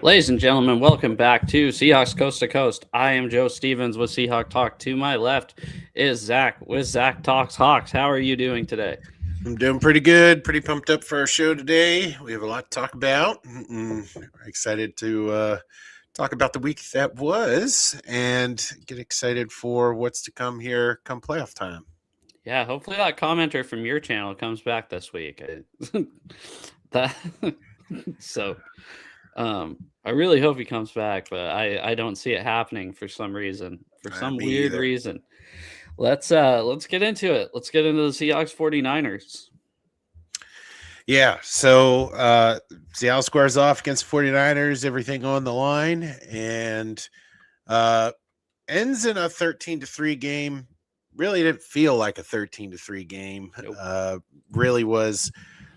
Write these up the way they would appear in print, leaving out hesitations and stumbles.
Ladies and gentlemen, welcome back to Seahawks Coast to Coast. I am Joe Stevens with Seahawk Talk. To my left is Zach with ZachTalksHawks. How are you doing today? I'm doing pretty good. Pretty pumped up for our show today. We have a lot to talk about. Excited to talk about the week that was and get excited for what's to come here come playoff time. Yeah, hopefully that commenter from your channel comes back this week. that so I really hope he comes back, but I don't see it happening for some reason. For some weird reason. Let's get into it. Let's get into the Seahawks 49ers. Yeah, so Seattle squares off against 49ers, everything on the line, and ends in a 13-3 game. Really didn't feel like a 13-3 game. Nope. Really was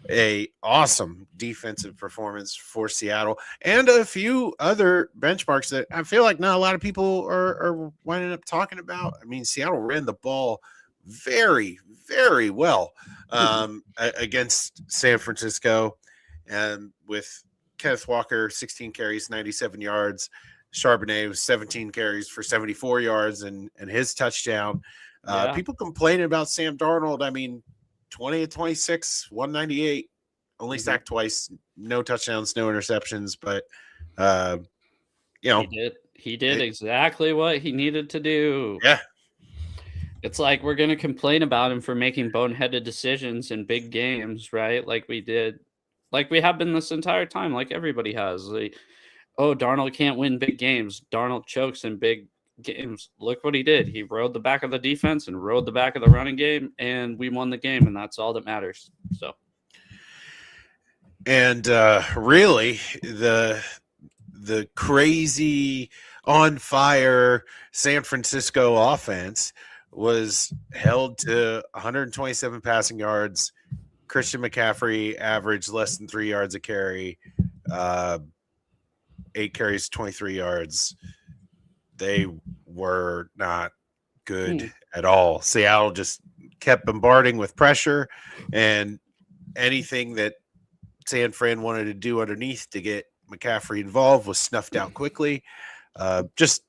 a awesome defensive performance for Seattle and a few other benchmarks that I feel like not a lot of people are winding up talking about. I mean, Seattle ran the ball very, very well against San Francisco, and with Kenneth Walker, 16 carries, 97 yards. Charbonnet was 17 carries for 74 yards and his touchdown. People complaining about Sam Darnold. I mean, 20-26, 198, only sacked twice, no touchdowns, no interceptions, but he did exactly what he needed to do. Yeah. It's like we're going to complain about him for making boneheaded decisions in big games, right? Like we did, like we have been this entire time, like everybody has. Like, oh, Darnold can't win big games. Darnold chokes in big games. Look what he did. He rode the back of the defense and rode the back of the running game, and we won the game, and that's all that matters. So, and really, the crazy on fire San Francisco offense was held to 127 passing yards. Christian McCaffrey averaged less than 3 yards a carry, 8 carries, 23 yards. They were not good at all. Seattle just kept bombarding with pressure, and anything that San Fran wanted to do underneath to get McCaffrey involved was snuffed out quickly. Just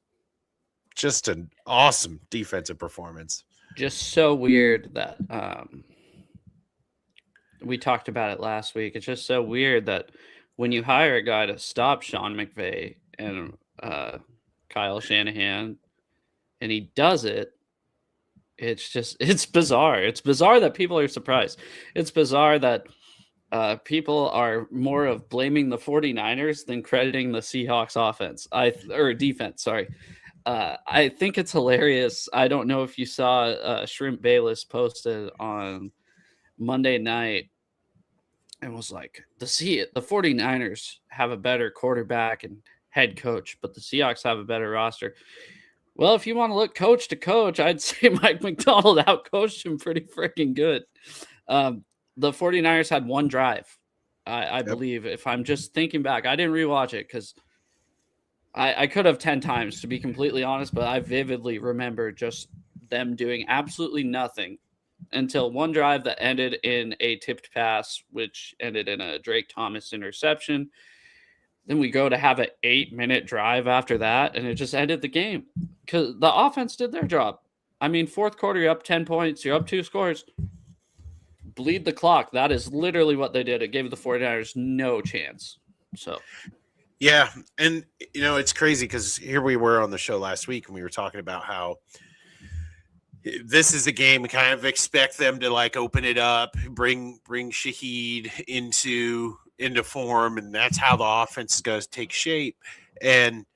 an awesome defensive performance. Just so weird that we talked about it last week. It's just so weird that when you hire a guy to stop Sean McVay and Kyle Shanahan, and he does it, it's bizarre. It's bizarre that people are surprised. It's bizarre that people are more of blaming the 49ers than crediting the Seahawks defense. Sorry. I think it's hilarious. I don't know if you saw Shrimp Bayless posted on Monday night and was like, the 49ers have a better quarterback and head coach, but the Seahawks have a better roster. Well, if you want to look coach to coach, I'd say Mike McDonald outcoached him pretty freaking good. The 49ers had one drive, I believe. If I'm just thinking back, I didn't rewatch it because I could have 10 times, to be completely honest, but I vividly remember just them doing absolutely nothing until one drive that ended in a tipped pass, which ended in a Drake Thomas interception. Then we go to have an 8-minute drive after that, and it just ended the game because the offense did their job. I mean, fourth quarter, you're up 10 points, you're up 2 scores. Bleed the clock. That is literally what they did. It gave the 49ers no chance. So, yeah, and it's crazy because here we were on the show last week, and we were talking about how this is a game we kind of expect them to like open it up, bring Shaheed into form, and that's how the offense is going to take shape. And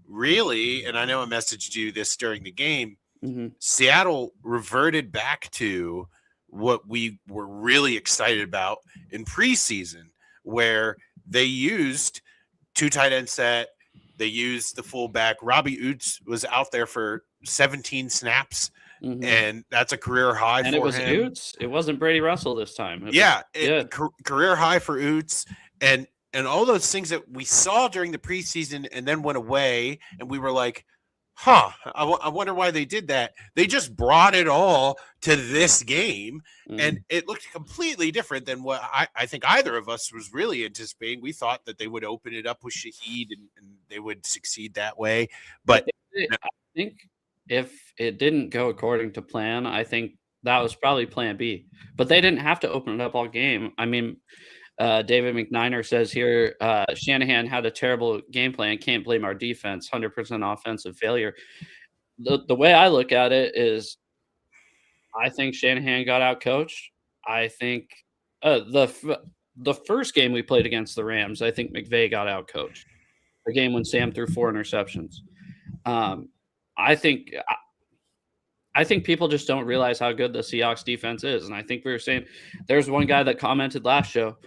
really, and I know I messaged you this during the game, Seattle reverted back to what we were really excited about in preseason, where they used 2 tight end set. They used the fullback. Robbie Oots was out there for 17 snaps. And that's a career high for him. And it was Oots. It wasn't Brady Russell this time. Career high for Oots. And all those things that we saw during the preseason and then went away. And we were like, I wonder why they did that. They just brought it all to this game, and it looked completely different than what I think either of us was really anticipating. We thought that they would open it up with Shaheed and they would succeed that way. But I think if it didn't go according to plan, I think that was probably plan B. But they didn't have to open it up all game. I mean, David McNiner says here, Shanahan had a terrible game plan. Can't blame our defense. 100% offensive failure. The way I look at it is, I think Shanahan got out coached. I think the first game we played against the Rams, I think McVay got out coached. The game when Sam threw 4 interceptions. I think people just don't realize how good the Seahawks defense is. And I think we were saying, there's one guy that commented last show,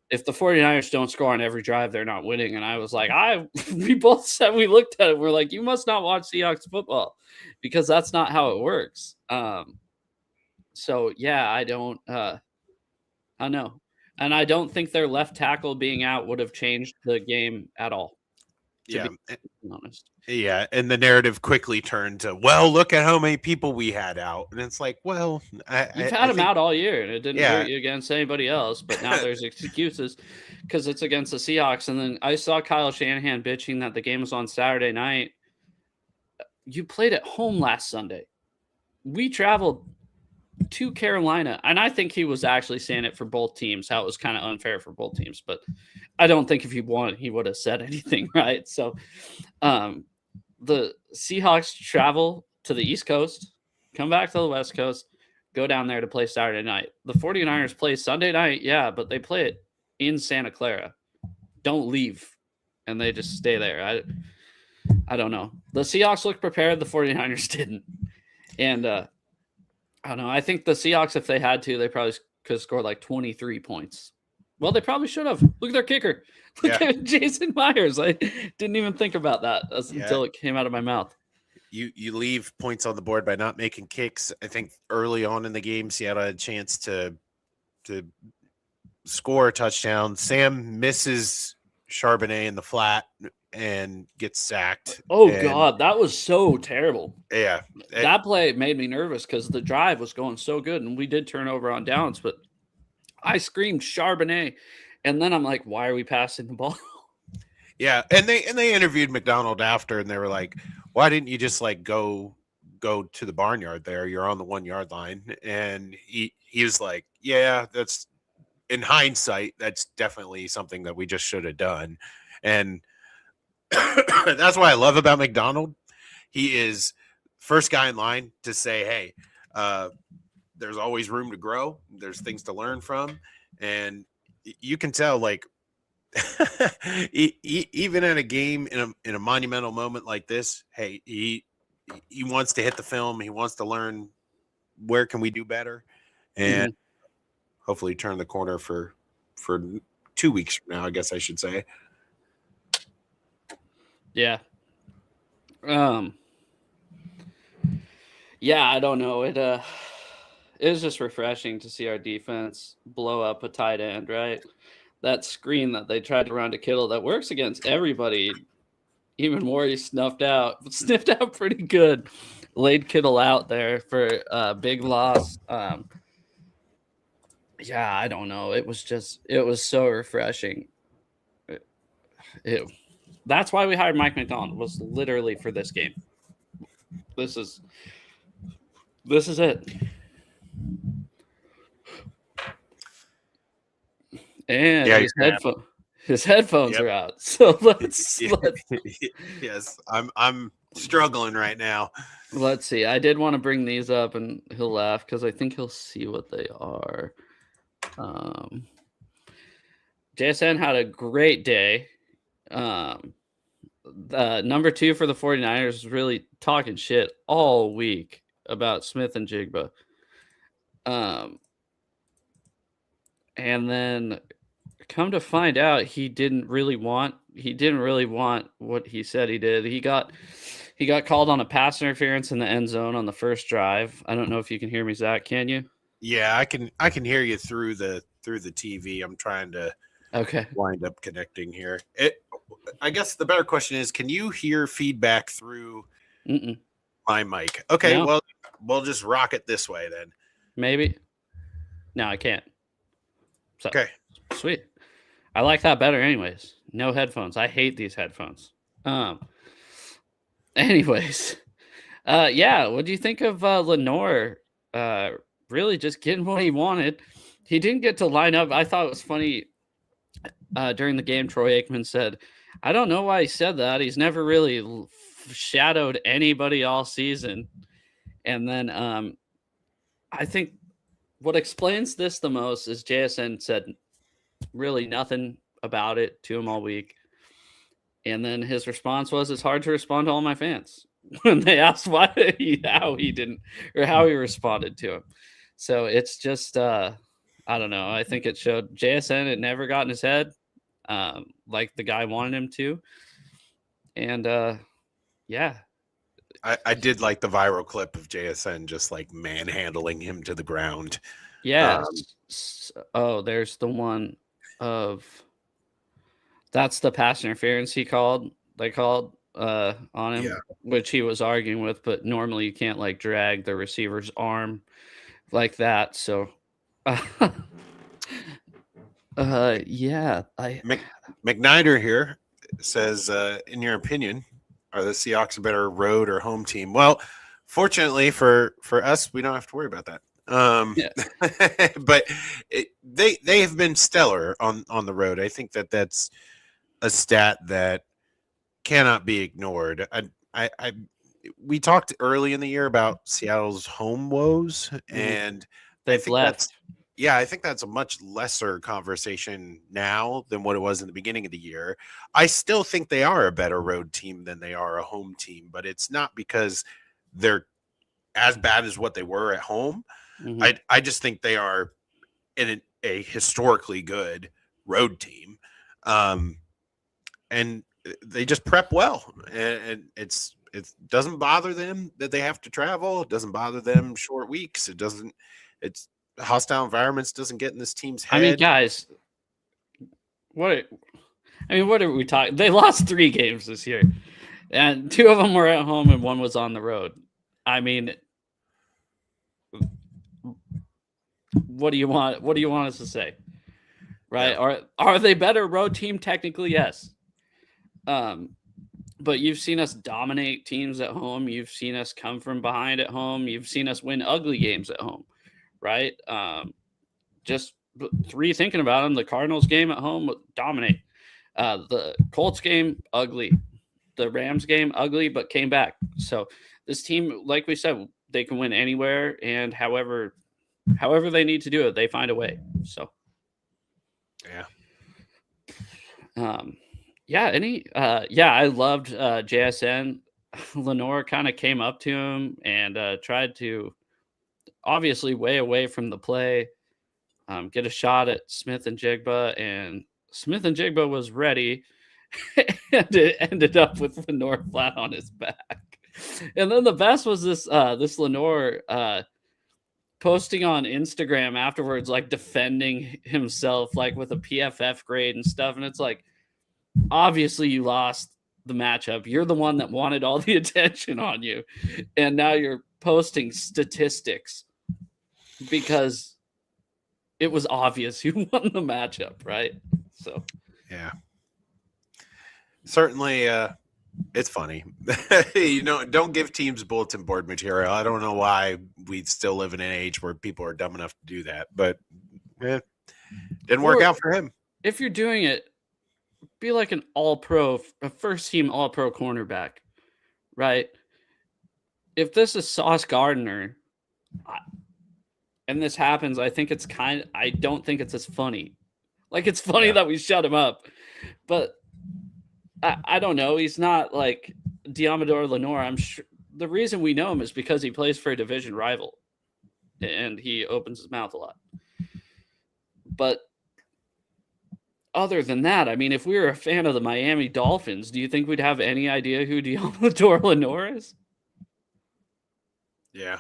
if the 49ers don't score on every drive, they're not winning. And I was like, we both said, we looked at it, we're like, you must not watch Seahawks football, because that's not how it works. So yeah, I don't know. And I don't think their left tackle being out would have changed the game at all. Yeah, be honest. Yeah, and the narrative quickly turned to, well, look at how many people we had out, and it's like, well, you've had them out all year, and it didn't hurt you against anybody else. But now there's excuses because it's against the Seahawks. And then I saw Kyle Shanahan bitching that the game was on Saturday night. You played at home last Sunday. We traveled to Carolina, and I think he was actually saying it for both teams, how it was kind of unfair for both teams. But I don't think if he won, he would have said anything, right? So, the Seahawks travel to the East Coast, come back to the West Coast, go down there to play Saturday night. The 49ers play Sunday night, yeah, but they play it in Santa Clara. Don't leave, and they just stay there. I don't know. The Seahawks looked prepared. The 49ers didn't. And I don't know. I think the Seahawks, if they had to, they probably could have scored like 23 points. Well, they probably should have. Look at their kicker. Look at Jason Myers. I didn't even think about that until it came out of my mouth. You leave points on the board by not making kicks. I think early on in the game, Seattle had a chance to score a touchdown. Sam misses Charbonnet in the flat and gets sacked. God, that was so terrible. Yeah. That play made me nervous because the drive was going so good, and we did turn over on downs, but I screamed Charbonnet, and then I'm like, why are we passing the ball? Yeah, and they interviewed McDonald after, and they were like, why didn't you just like go to the barnyard there? You're on the 1 yard line. And he was like, yeah, that's, in hindsight, that's definitely something that we just should have done. And that's what I love about McDonald. He is first guy in line to say, hey, there's always room to grow. There's things to learn from. And you can tell, like, even in a game, in a monumental moment like this, hey, he wants to hit the film. He wants to learn where can we do better, and hopefully turn the corner for 2 weeks from now, I guess I should say. Yeah. Yeah, I don't know. It was just refreshing to see our defense blow up a tight end, right? That screen that they tried to run to Kittle that works against everybody. Even Morey sniffed out pretty good. Laid Kittle out there for a big loss. Yeah, I don't know. It was so refreshing. That's why we hired Mike McDonald, was literally for this game. This is it. And his headphones are out. So let's yes, I'm struggling right now. Let's see. I did want to bring these up, and he'll laugh because I think he'll see what they are. JSN had a great day. Number 2 for the 49ers was really talking shit all week about Smith and Jigba. And then come to find out, he didn't really want what he said he did. He got called on a pass interference in the end zone on the first drive. I don't know if you can hear me, Zach. Can you? Yeah, I can hear you through the TV. I'm trying to wind up connecting here. I guess the better question is, can you hear feedback through Mm-mm. My mic. Okay, No, well, we'll just rock it this way then. maybe. No, I can't. So Okay. sweet. I like that better, anyways. No headphones. I hate these headphones. Um. Anyways, yeah. What do you think of Lenore? Really just getting what he wanted. He didn't get to line up. I thought it was funny during the game. Troy Aikman said, "I don't know why he said that. He's never really shadowed anybody all season." And then I think what explains this the most is JSN said really nothing about it to him all week. And then his response was, "It's hard to respond to all my fans," when they asked how he didn't, or how he responded to him. So it's just, I don't know. I think it showed JSN had never got in his head, like the guy wanted him to. And yeah. I did like the viral clip of JSN just like manhandling him to the ground. Yeah. Oh, there's the one of that's the pass interference they called on him, which he was arguing with, but normally you can't like drag the receiver's arm like that. So yeah. McNider here says, in your opinion, are the Seahawks a better road or home team? Well, fortunately for us, we don't have to worry about that. But they have been stellar on the road. I think that's a stat that cannot be ignored. We talked early in the year about Seattle's home woes, and they've left. I think that's a much lesser conversation now than what it was in the beginning of the year. I still think they are a better road team than they are a home team, but it's not because they're as bad as what they were at home. Mm-hmm. I just think they are in a historically good road team. And they just prep well, and it doesn't bother them that they have to travel. It doesn't bother them short weeks. It's hostile environments doesn't get in this team's head. I mean, guys, what are we talking? They lost 3 games this year, and 2 of them were at home and 1 was on the road. I mean, what do you want? What do you want us to say? Right? Yeah. Are they better road team? Technically, yes. But you've seen us dominate teams at home. You've seen us come from behind at home. You've seen us win ugly games at home, right? Just 3 thinking about them. The Cardinals game at home, dominate. The Colts game, ugly. The Rams game, ugly, but came back. So this team, like we said, they can win anywhere, and however they need to do it, they find a way. So, yeah. I loved JSN. Lenore kind of came up to him and tried to, obviously way away from the play, get a shot at Smith and Jigba, and Smith and Jigba was ready, and it ended up with Lenore flat on his back. And then the best was this Lenore posting on Instagram afterwards, like defending himself, like with a PFF grade and stuff. And it's like, obviously you lost the matchup. You're the one that wanted all the attention on you. And now you're posting statistics because it was obvious you won the matchup, right? So, yeah. Certainly, it's funny. Don't give teams bulletin board material. I don't know why we still live in an age where people are dumb enough to do that, but didn't work out for him. If you're doing it, be like an all-pro, a first-team all-pro cornerback, right? If this is Sauce Gardner, and this happens, I don't think it's as funny. Like, it's funny that we shut him up, but I don't know. He's not like Diamador Lenore. I'm sure the reason we know him is because he plays for a division rival, and he opens his mouth a lot. But other than that, I mean, if we were a fan of the Miami Dolphins, do you think we'd have any idea who Diamador Lenore is? Yeah.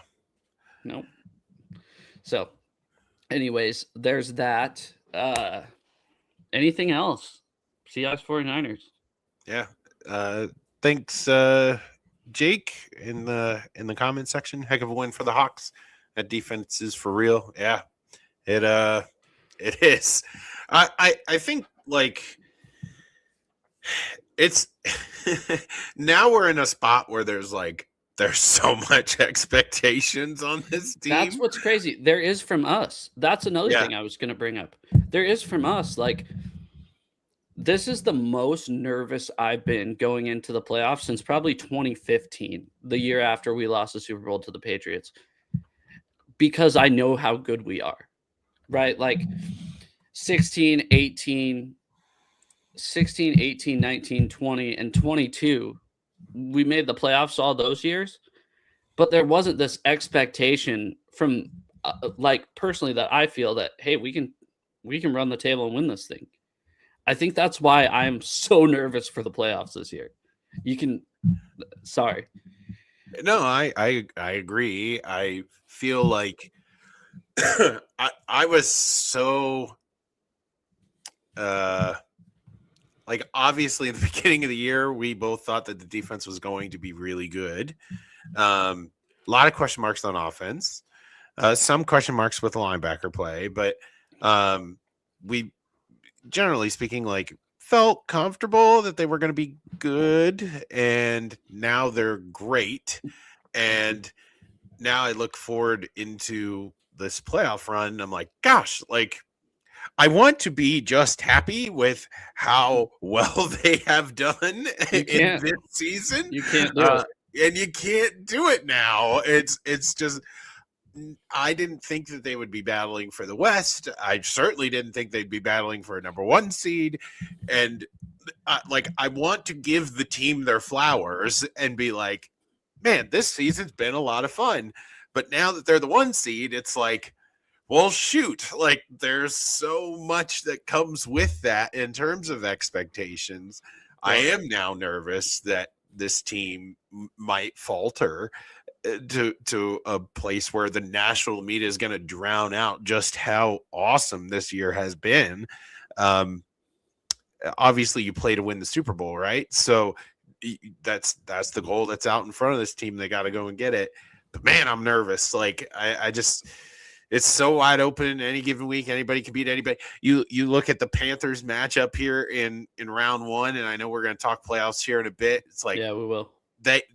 No. So, anyways, there's that. Anything else? Seahawks 49ers. Yeah. Thanks Jake in the comment section. Heck of a win for the Hawks. That defense is for real. Yeah, it is. I think like it's now we're in a spot where there's so much expectations on this team. That's what's crazy. There is from us. That's another Yeah. thing I was going to bring up. There is from us. Like, this is the most nervous I've been going into the playoffs since probably 2015, the year after we lost the Super Bowl to the Patriots, because I know how good we are, right? Like 16, 18, 16, 18, 19, 20, and 22, we made the playoffs all those years, but there wasn't this expectation from like personally that I feel that, hey, we can run the table and win this thing. I think that's why I'm so nervous for the playoffs this year. Sorry. No, I agree. I feel like I was so like obviously at the beginning of the year we both thought that the defense was going to be really good. A lot of question marks on offense. Some question marks with the linebacker play, but we generally speaking like felt comfortable that they were going to be good, and now they're great. And now I look forward into this playoff run and I'm like, gosh, like I want to be just happy with how well they have done in this season. You can't do it. And you can't do it now. It's just I didn't think that they would be battling for the West. I certainly didn't think they'd be battling for a number 1 seed. And I want to give the team their flowers and be like, man, this season's been a lot of fun. But now that they're the 1 seed, it's like, well, shoot, like there's so much that comes with that in terms of expectations. I am now nervous that this team might falter to a place where the national media is going to drown out just how awesome this year has been. Obviously you play to win the Super Bowl, right? So that's the goal that's out in front of this team. They got to go and get it. But man, I'm nervous. Like I just, it's so wide open. Any given week, anybody can beat anybody. You look at the Panthers matchup here in round 1, and I know we're going to talk playoffs here in a bit. It's like, yeah, we will.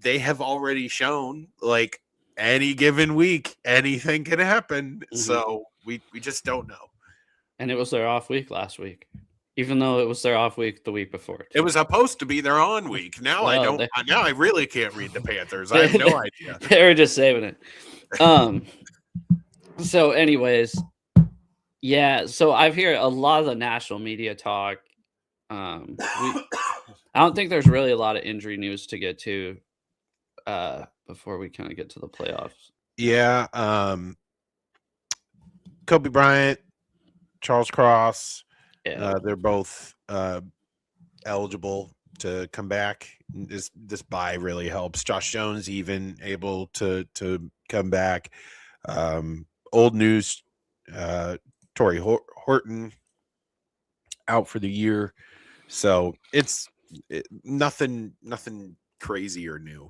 They have already shown like any given week, anything can happen. Mm-hmm. So we just don't know. And it was their off week last week, even though it was their off week the week before. Too. It was supposed to be their on week. Now I don't. Now I really can't read the Panthers. I have no idea. They were just saving it. So, anyways, yeah. So I've heard a lot of the national media talk. I don't think there's really a lot of injury news to get to before we kind of get to the playoffs. Yeah. Kobe Bryant, Charles Cross, they're both eligible to come back. This bye really helps. Josh Jones even able to come back. Old news, Torrey Horton out for the year. So it's nothing crazy or new.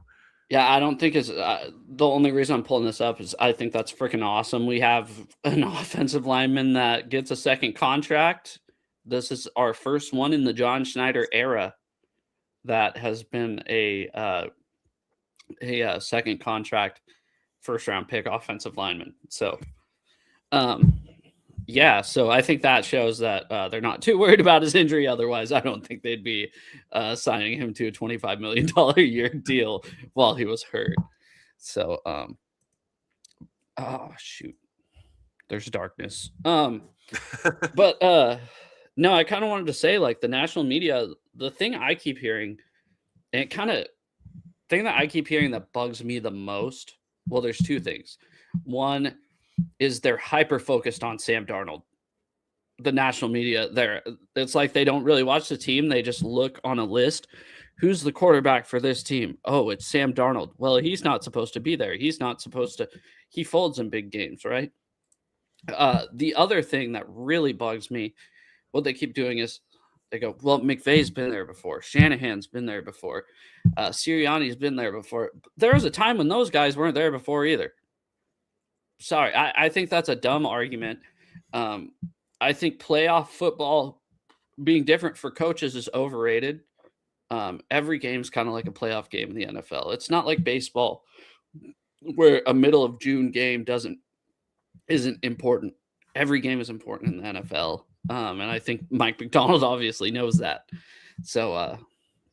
Yeah, I don't think it's the only reason I'm pulling this up is I think that's freaking awesome. We have an offensive lineman that gets a second contract. This is our first one in the John Schneider era that has been a second contract, first round pick offensive lineman. So, yeah, so I think that shows that they're not too worried about his injury. Otherwise, I don't think they'd be signing him to a $25 million a year deal while he was hurt. So, oh, shoot. There's darkness. But no, I kind of wanted to say, like, the national media, the thing I keep hearing, and thing that I keep hearing that bugs me the most, well, there's two things. One is they're hyper focused on Sam Darnold. The national media, it's like they don't really watch the team. They just look on a list. Who's the quarterback for this team? Oh, it's Sam Darnold. Well, he's not supposed to be there. He's not supposed to. He folds in big games, right? The other thing that really bugs me, what they keep doing is They go, well, McVay's been there before. Shanahan's been there before. Sirianni's been there before. There was a time when those guys weren't there before either. Sorry, I think that's a dumb argument. I think playoff football being different for coaches is overrated. Every game's kind of like a playoff game in the NFL. It's not like baseball where a middle of June game isn't important. Every game is important in the NFL. And I think Mike McDonald obviously knows that. So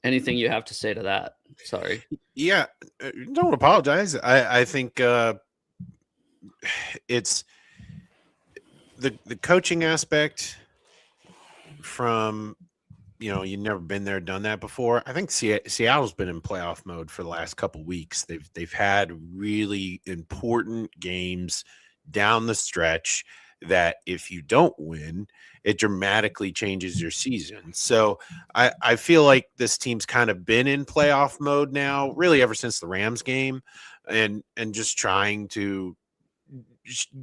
anything you have to say to that? Sorry. Yeah, don't apologize. I think it's the coaching aspect from, you've never been there, done that before. I think Seattle's been in playoff mode for the last couple weeks. They've had really important games down the stretch that if you don't win, it dramatically changes your season. So I feel like this team's kind of been in playoff mode now, really ever since the Rams game, and just trying to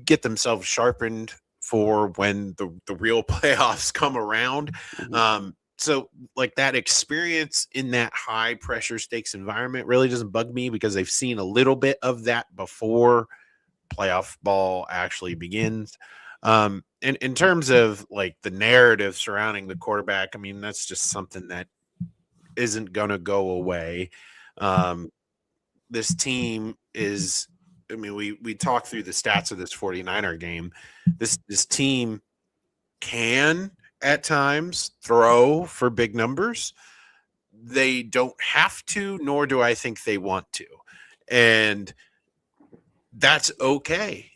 get themselves sharpened for when the real playoffs come around. Mm-hmm. So like that experience in that high pressure stakes environment really doesn't bug me because they've seen a little bit of that before playoff ball actually begins. And in terms of like the narrative surrounding the quarterback, I mean, that's just something that isn't going to go away. This team is, I mean, we talked through the stats of this 49er game. This team can at times throw for big numbers. They don't have to, nor do I think they want to. And that's okay.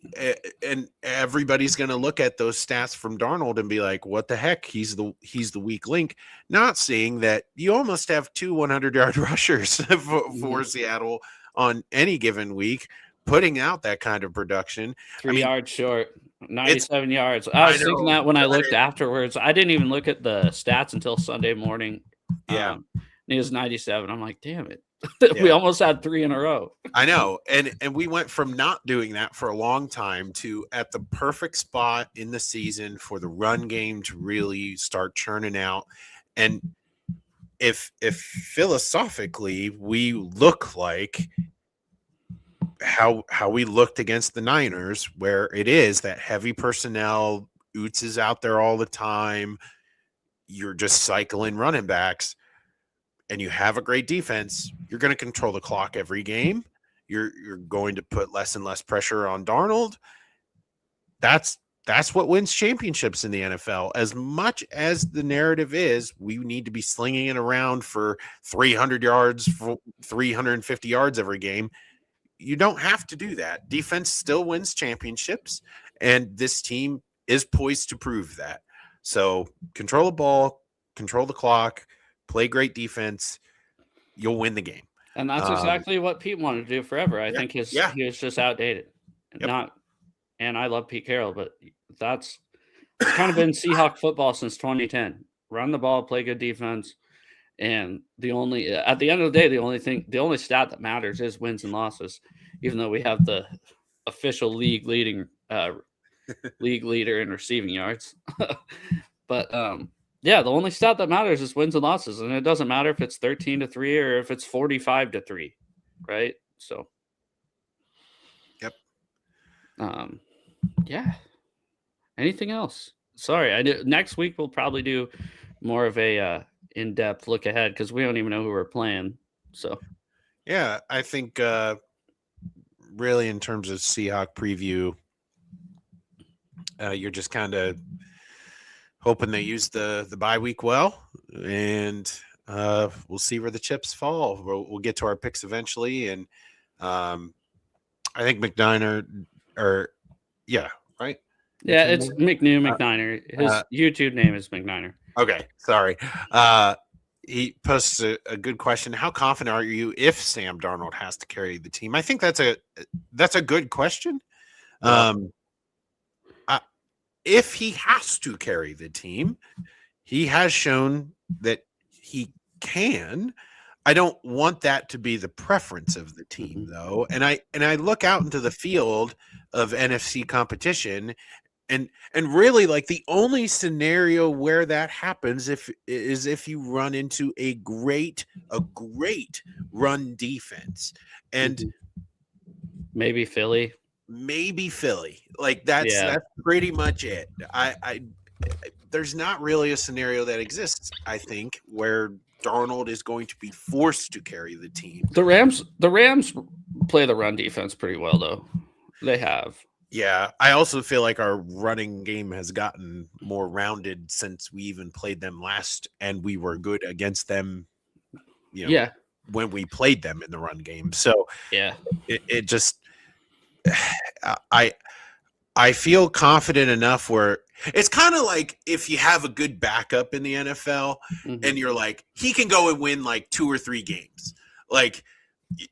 And everybody's going to look at those stats from Darnold and be like, what the heck? He's the weak link. Not seeing that you almost have 2 100-yard rushers for Seattle on any given week, putting out that kind of production. 3 yards short, 97 yards. I was thinking that when I looked afterwards. I didn't even look at the stats until Sunday morning. Yeah. It was 97. I'm like, damn it. We almost had 3 in a row. I know. And we went from not doing that for a long time to at the perfect spot in the season for the run game to really start churning out. And if philosophically we look like how we looked against the Niners, where it is that heavy personnel, Oots is out there all the time, you're just cycling running backs, and you have a great defense, you're going to control the clock every game. You're going to put less and less pressure on Darnold. That's what wins championships in the NFL. As much as the narrative is, we need to be slinging it around for 300 yards, for 350 yards every game. You don't have to do that. Defense still wins championships, and this team is poised to prove that. So control the ball, control the clock, play great defense, you'll win the game. And that's exactly what Pete wanted to do forever. I think he was just outdated. And I love Pete Carroll, but it's kind of been Seahawk football since 2010. Run the ball, play good defense. And at the end of the day, the only stat that matters is wins and losses, even though we have the official league leader in receiving yards. But the only stat that matters is wins and losses, and it doesn't matter if it's 13-3 or if it's 45-3, right? So, yep. Anything else? Sorry, next week we'll probably do more of a in-depth look ahead because we don't even know who we're playing. So, yeah, I think really in terms of Seahawk preview, you're just kind of hoping they use the bye week well, and we'll see where the chips fall. We'll get to our picks eventually, and I think McNiner, right? Yeah, it's McNiner. His YouTube name is McNiner. Okay, sorry. He posts a good question. How confident are you if Sam Darnold has to carry the team? I think that's a good question. If he has to carry the team, he has shown that he can. I don't want that to be the preference of the team, though. And I look out into the field of NFC competition, And really, like, the only scenario where that happens is if you run into a great run defense. And maybe Philly. Maybe Philly. Like, that's pretty much it. I there's not really a scenario that exists, I think, where Darnold is going to be forced to carry the team. The Rams play the run defense pretty well, though. They have. Yeah, I also feel like our running game has gotten more rounded since we even played them last, and we were good against them, when we played them in the run game. So it just I feel confident enough where it's kind of like if you have a good backup in the NFL and you're like, he can go and win like 2 or 3 games. Like,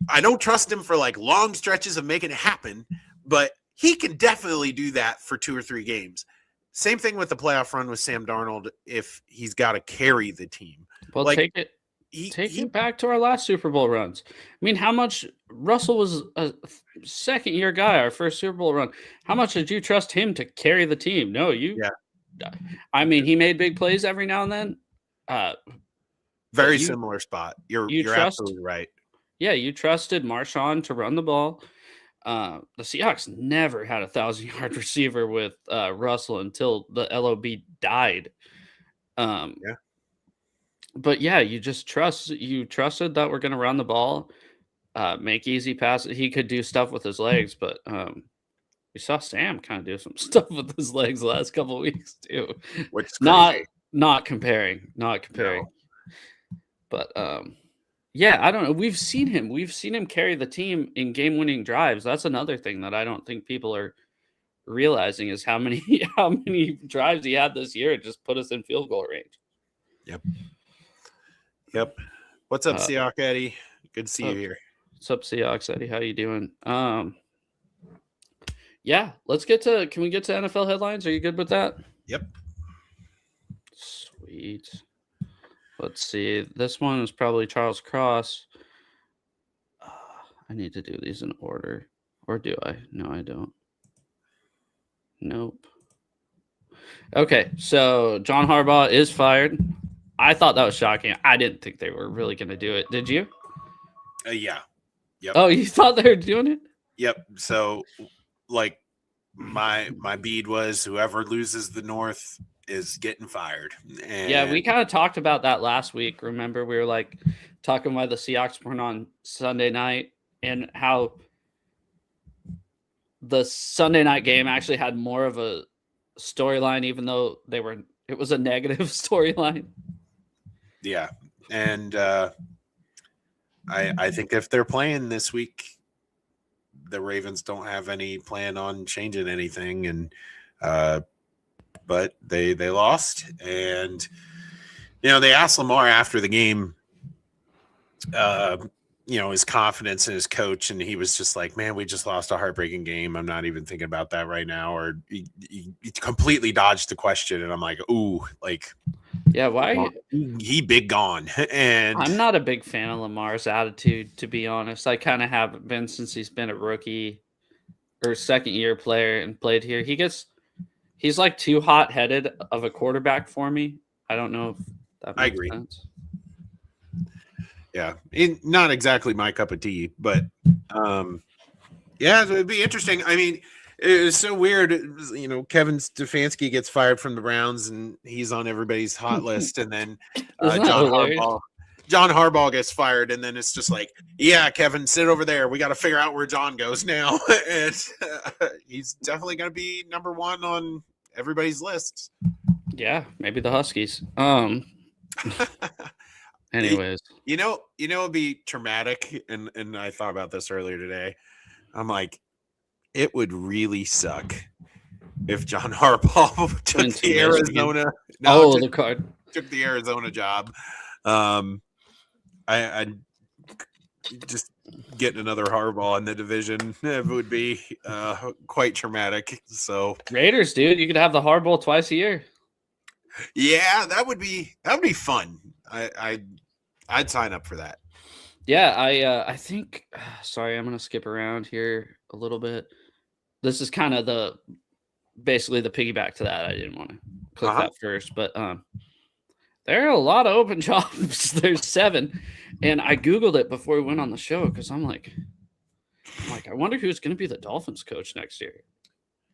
I don't trust him for like long stretches of making it happen, but he can definitely do that for 2 or 3 games. Same thing with the playoff run with Sam Darnold if he's got to carry the team. Well, like, take it back to our last Super Bowl runs. I mean, how much Russell was a second-year guy, our first Super Bowl run. How much did you trust him to carry the team? No, I mean, he made big plays every now and then. Very similar spot. You're absolutely right. Yeah, you trusted Marshawn to run the ball. The Seahawks never had a 1,000-yard receiver with Russell until the LOB died. But yeah, you trusted that we're going to run the ball, make easy passes. He could do stuff with his legs, but we saw Sam kind of do some stuff with his legs the last couple of weeks too. Which is not comparing. No. But yeah, I don't know. We've seen him carry the team in game-winning drives. That's another thing that I don't think people are realizing is how many drives he had this year and just put us in field goal range. Yep. What's up, Seahawk Eddie? Good to see you here. What's up, Seahawks Eddie? How you doing? Yeah, can we get to NFL headlines? Are you good with that? Yep. Sweet. Let's see. This one is probably Charles Cross. I need to do these in order. Or do I? No, I don't. Nope. Okay, so John Harbaugh is fired. I thought that was shocking. I didn't think they were really going to do it. Did you? Yeah. Yep. Oh, you thought they were doing it? Yep. So, like, my bead was whoever loses the North is getting fired. And yeah, we kind of talked about that last week. Remember, we were like talking why the Seahawks weren't on Sunday night and how the Sunday night game actually had more of a storyline, even though it was a negative storyline. Yeah. And I think if they're playing this week, the Ravens don't have any plan on changing anything. And but they lost. And they asked Lamar after the game his confidence in his coach, and he was just like, man, we just lost a heartbreaking game. I'm not even thinking about that right now. Or he completely dodged the question. And I'm like, ooh, like, yeah, why? He big gone. And I'm not a big fan of Lamar's attitude, to be honest. I kind of haven't been since he's been a rookie or second-year player and played here. He's like too hot-headed of a quarterback for me. I don't know if that makes sense. Yeah, not exactly my cup of tea, but yeah, it would be interesting. I mean, it was so weird. Kevin Stefanski gets fired from the Browns, and he's on everybody's hot list, and then John Harbaugh gets fired, and then it's just like, yeah, Kevin, sit over there. We got to figure out where John goes now, and he's definitely going to be number one on everybody's lists. Yeah, maybe the Huskies. Anyways, it'd be traumatic, and I thought about this earlier today. I'm like, it would really suck if John Harbaugh took the Arizona. Took the Arizona job. I just getting another Harbaugh in the division. It would be quite traumatic. So Raiders, dude, you could have the Harbaugh twice a year. Yeah, that would be fun. I'd sign up for that. Yeah, I think. Sorry, I'm gonna skip around here a little bit. This is kind of basically the piggyback to that. I didn't want to click that first, but there are a lot of open jobs. There's 7, and I Googled it before we went on the show because I'm like, I wonder who's going to be the Dolphins coach next year.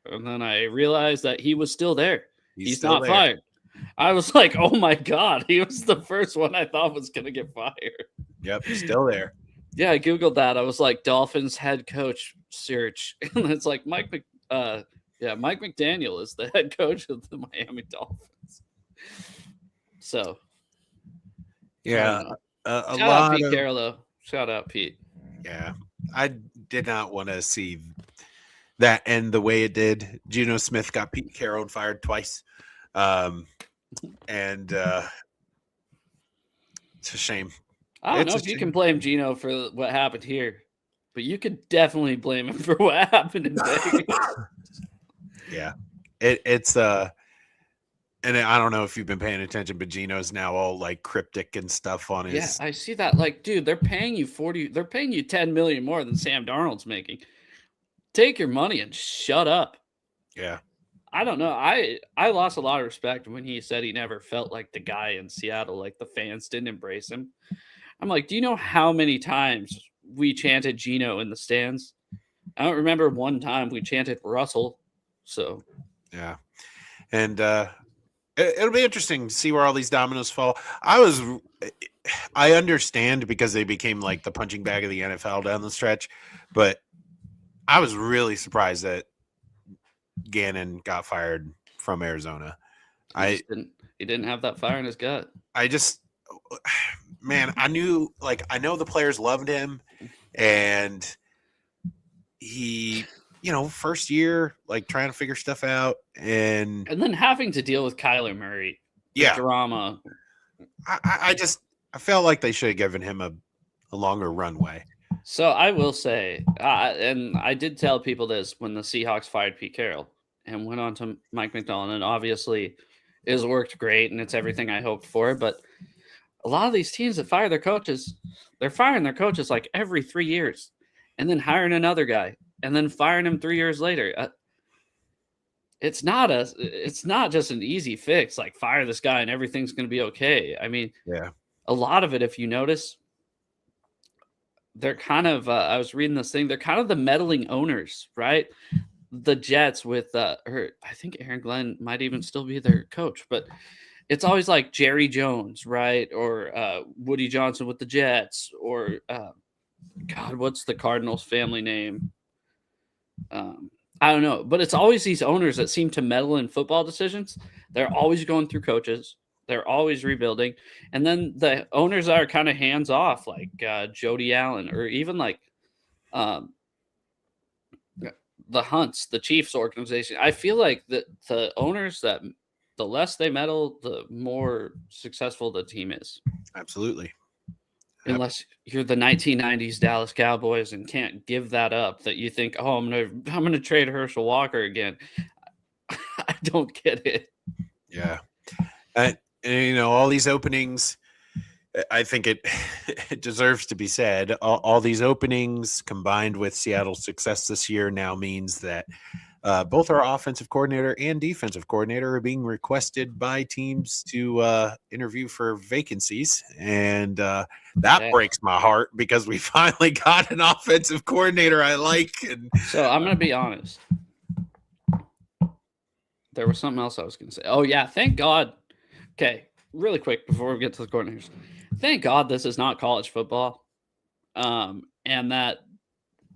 And then I realized that he was still there. He's still not fired. I was like, oh my God, he was the first one I thought was going to get fired. Yep, still there. Yeah, I Googled that. I was like, Dolphins head coach search. And it's like Mike McDaniel is the head coach of the Miami Dolphins. So, yeah. Shout out Pete Carroll, though. Shout out Pete. Yeah, I did not want to see that end the way it did. Geno Smith got Pete Carroll fired twice. And it's a shame. I don't know if you can blame Geno for what happened here, but you could definitely blame him for what happened in Vegas. Yeah, it's and I don't know if you've been paying attention, but Geno's now all like cryptic and stuff on his. Yeah, I see that. Like, dude, they're paying you $10 million more than Sam Darnold's making. Take your money and shut up. Yeah. I don't know. I lost a lot of respect when he said he never felt like the guy in Seattle, like the fans didn't embrace him. I'm like, do you know how many times we chanted Geno in the stands? I don't remember one time we chanted Russell. So, yeah. And it'll be interesting to see where all these dominoes fall. I understand because they became like the punching bag of the NFL down the stretch, but I was really surprised that Gannon got fired from Arizona. He didn't have that fire in his gut. I know the players loved him, and he, first year, like trying to figure stuff out, and then having to deal with Kyler Murray, drama. I felt like they should have given him a longer runway. So I will say, and I did tell people this when the Seahawks fired Pete Carroll and went on to Mike McDonald, and obviously it has worked great and it's everything I hoped for. But a lot of these teams that fire their coaches, they're firing their coaches like every 3 years and then hiring another guy and then firing him 3 years later. It's not just an easy fix, like fire this guy and everything's going to be okay. I mean, a lot of it, if you notice, they're kind of, I was reading this thing, they're kind of the meddling owners, right? The Jets with, I think Aaron Glenn might even still be their coach, but it's always like Jerry Jones, right? Or Woody Johnson with the Jets, or God, what's the Cardinals family name? I don't know, but it's always these owners that seem to meddle in football decisions. They're always going through coaches. They're always rebuilding. And then the owners are kind of hands off, like Jody Allen, or even like the Hunts, the Chiefs organization. I feel like the owners, that the less they meddle, the more successful the team is. Absolutely. Unless you're the 1990s Dallas Cowboys and can't give that up, that you think, oh, I'm gonna trade Herschel Walker again. I don't get it. Yeah. And all these openings, I think it deserves to be said. All these openings combined with Seattle's success this year now means that both our offensive coordinator and defensive coordinator are being requested by teams to interview for vacancies. And that breaks my heart because we finally got an offensive coordinator I like. And so I'm going to be honest. There was something else I was going to say. Oh, yeah. Thank God. Okay. Really quick before we get to the coordinators. Thank God this is not college football. And that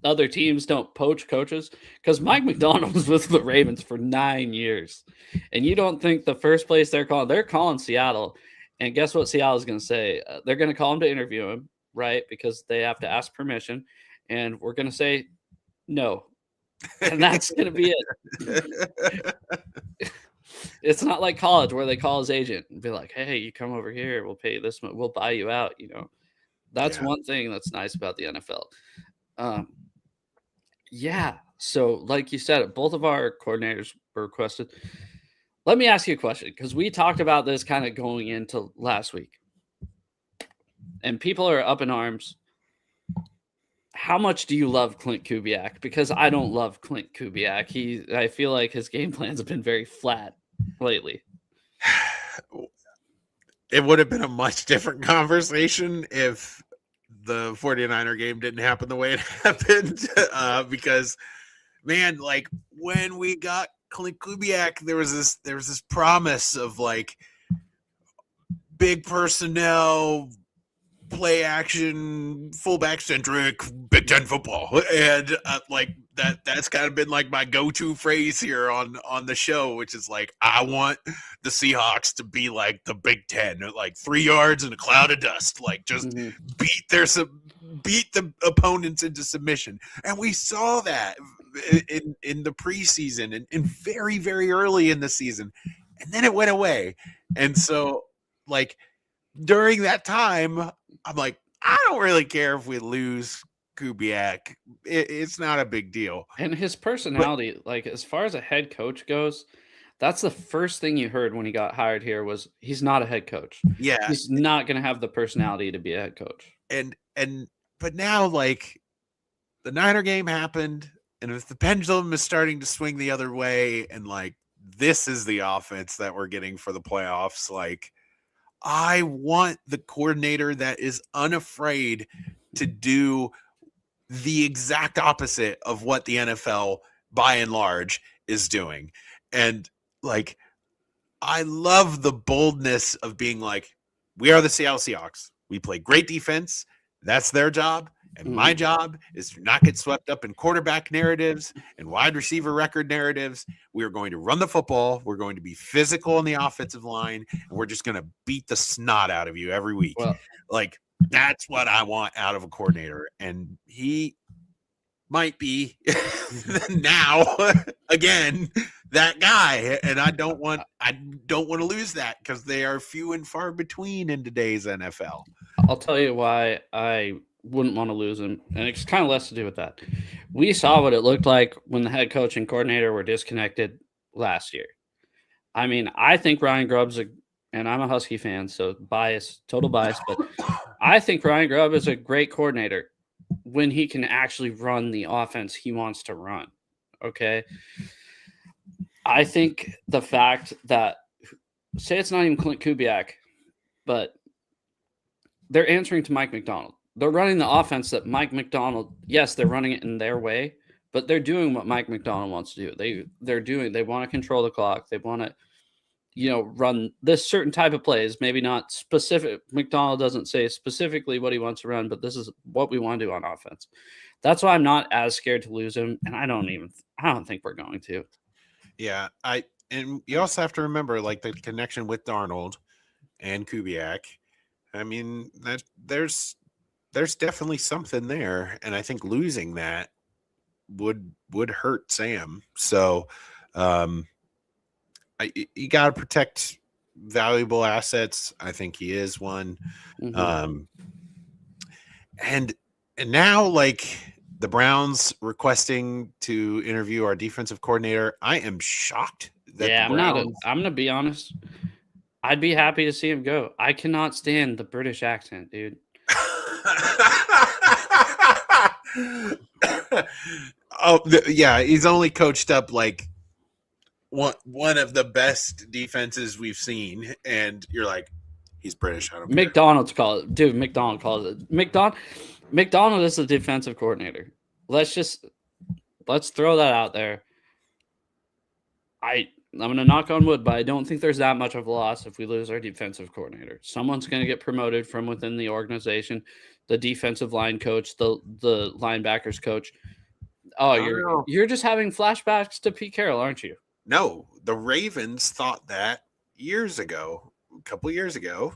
other teams don't poach coaches, because Mike McDonald was with the Ravens for 9 years. And you don't think the first place they're calling Seattle. And guess what Seattle is going to say? They're going to call him to interview him, right? Because they have to ask permission. And we're going to say no. And that's going to be it. It's not like college where they call his agent and be like, hey, you come over here, we'll pay you this much, we'll buy you out. That's one thing that's nice about the NFL. So like you said, both of our coordinators were requested. Let me ask you a question, because we talked about this kind of going into last week, and people are up in arms. how much do you love Clint Kubiak? Because I don't love Clint Kubiak. I feel like his game plans have been very flat lately. It would have been a much different conversation if the 49er game didn't happen the way it happened. Because, man, like when we got Clint Kubiak, there was this promise of like big personnel, play action, fullback centric Big Ten football, and like that's kind of been like my go-to phrase here on the show, which is like I want the Seahawks to be like the Big Ten, like 3 yards in a cloud of dust, like just beat the opponents into submission, and we saw that in the preseason and very very early in the season, and then it went away, and so like during that time, I'm like, I don't really care if we lose Kubiak. It's not a big deal. And his personality, like as far as a head coach goes, that's the first thing you heard when he got hired here was he's not a head coach. Yeah. He's not going to have the personality to be a head coach. But now, like, the Niner game happened, and if the pendulum is starting to swing the other way, and like this is the offense that we're getting for the playoffs, like I want the coordinator that is unafraid to do the exact opposite of what the NFL by and large is doing. And like, I love the boldness of being like, we are the Seattle Seahawks. We play great defense. That's their job. And my job is to not get swept up in quarterback narratives and wide receiver record narratives. We are going to run the football. We're going to be physical in the offensive line. And we're just going to beat the snot out of you every week. Well, like, that's what I want out of a coordinator. And he might be now again that guy. And I don't want to lose that because they are few and far between in today's NFL. I'll tell you why I wouldn't want to lose him, and it's kind of less to do with that. We saw what it looked like when the head coach and coordinator were disconnected last year. I mean, I think Ryan Grubb's and I'm a Husky fan, so total bias, but I think Ryan Grubb is a great coordinator when he can actually run the offense he wants to run. Okay. I think the fact that, say it's not even Clint Kubiak, but they're answering to Mike Macdonald. They're running the offense that Mike Macdonald, yes, they're running it in their way, but they're doing what Mike Macdonald wants to do. They want to control the clock. They want to, run this certain type of plays, maybe not specific. Macdonald doesn't say specifically what he wants to run, but this is what we want to do on offense. That's why I'm not as scared to lose him. And I don't think we're going to. Yeah. And you also have to remember like the connection with Darnold and Kubiak. I mean, that there's definitely something there, and I think losing that would hurt Sam. So, you got to protect valuable assets. I think he is one. And now, like the Browns requesting to interview our defensive coordinator, I am shocked. I'm gonna be honest. I'd be happy to see him go. I cannot stand the British accent, dude. Yeah, he's only coached up like one of the best defenses we've seen, and you're like, he's British. I don't care. McDonald calls it. McDonald is the defensive coordinator. Let's throw that out there. I'm going to knock on wood, but I don't think there's that much of a loss if we lose our defensive coordinator. Someone's going to get promoted from within the organization, the defensive line coach, the linebackers coach. Oh, you're just having flashbacks to Pete Carroll, aren't you? No, the Ravens thought that a couple years ago.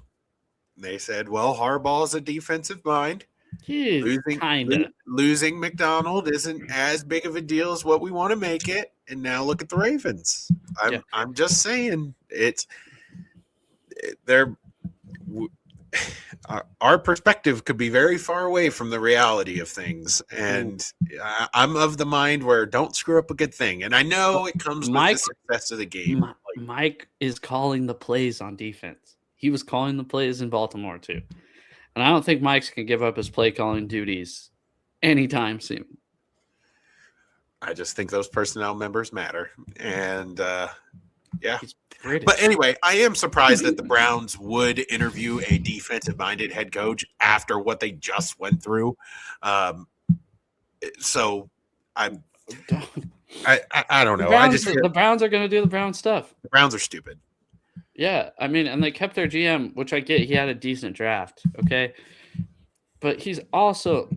They said, well, Harbaugh's a defensive mind. Losing McDonald isn't as big of a deal as what we want to make it. And now look at the Ravens. I'm just saying our perspective could be very far away from the reality of things. And I'm of the mind where don't screw up a good thing. And I know it comes with the success of the game. Mike is calling the plays on defense. He was calling the plays in Baltimore too. And I don't think Mike's can give up his play calling duties anytime soon. I just think those personnel members matter. And yeah. He's British. But anyway, I am surprised that the Browns would interview a defensive-minded head coach after what they just went through. So I don't know. The Browns are going to do the Brown stuff. The Browns are stupid. Yeah, I mean, and they kept their GM, which I get. He had a decent draft, okay? But he's also,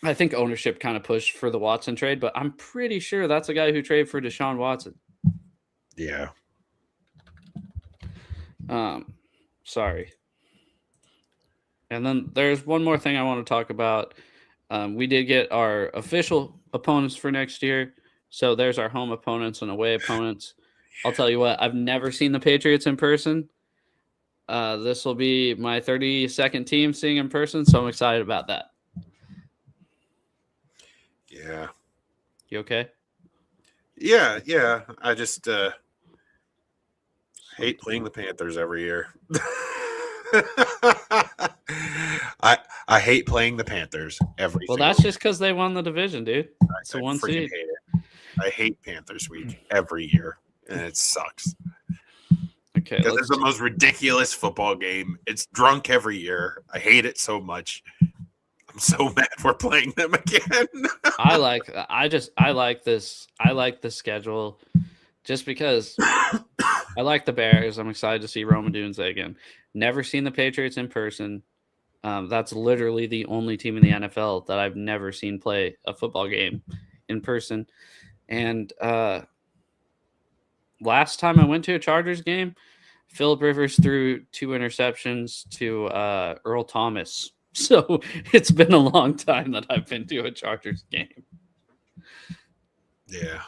I think ownership kind of pushed for the Watson trade, but I'm pretty sure that's a guy who traded for Deshaun Watson. Yeah. Sorry. And then there's one more thing I want to talk about. We did get our official opponents for next year. So there's our home opponents and away opponents. I'll tell you what, I've never seen the Patriots in person. This will be my 32nd team seeing in person, so I'm excited about that. Yeah. You okay? Yeah. I just hate playing the Panthers every year. I hate playing the Panthers every. Well, that's just because they won the division, dude. It's a one seed. Hate it. I hate Panthers week every year, and it sucks. Okay, because it's the most ridiculous football game. It's drunk every year. I hate it so much. I'm so mad we're playing them again. I like this. I like the schedule just because I like the Bears. I'm excited to see Roma Dunze again. Never seen the Patriots in person. That's literally the only team in the NFL that I've never seen play a football game in person. And last time I went to a Chargers game, Phillip Rivers threw 2 interceptions to Earl Thomas. So it's been a long time that I've been to a Chargers game. Yeah.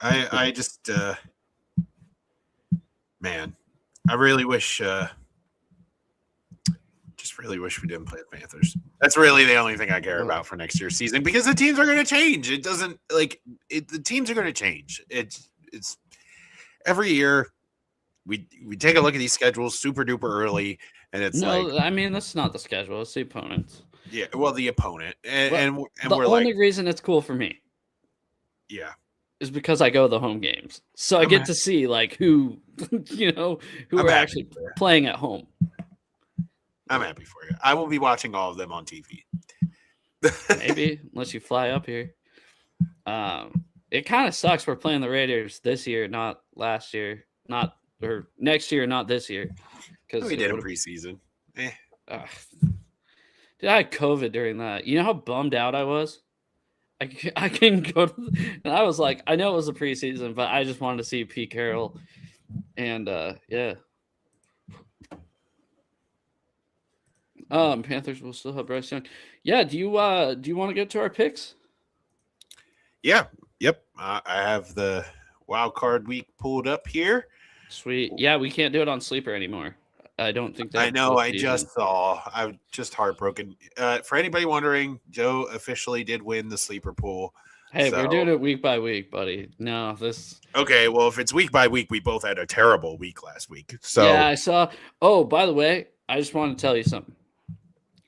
I just man, I really wish really wish we didn't play the Panthers. That's really the only thing I care about for next year's season, because the teams are going to change. It doesn't the teams are going to change. It's every year we take a look at these schedules super duper early, and it's I mean, that's not the schedule. It's the opponents. Yeah, well, the opponent, and the only reason it's cool for me, is because I go to the home games, so I get to see who who are actually playing at home. I'm happy for you. I will be watching all of them on TV. Maybe, unless you fly up here. It kind of sucks we're playing the Raiders this year, not last year, or next year, not this year. Because we did a preseason. Dude, I had COVID during that. You know how bummed out I was? I couldn't go to and I was like, I know it was a preseason, but I just wanted to see Pete Carroll. And yeah. Panthers will still have Bryce Young. Yeah, do you want to get to our picks? Yeah. Yep. I have the wild card week pulled up here. Sweet. Yeah, we can't do it on Sleeper anymore. I don't think that. I know. I just saw. I'm just heartbroken. For anybody wondering, Joe officially did win the Sleeper pool. Hey, we're doing it week by week, buddy. No, this. Okay, well, if it's week by week, we both had a terrible week last week. So yeah, I saw. Oh, by the way, I just want to tell you something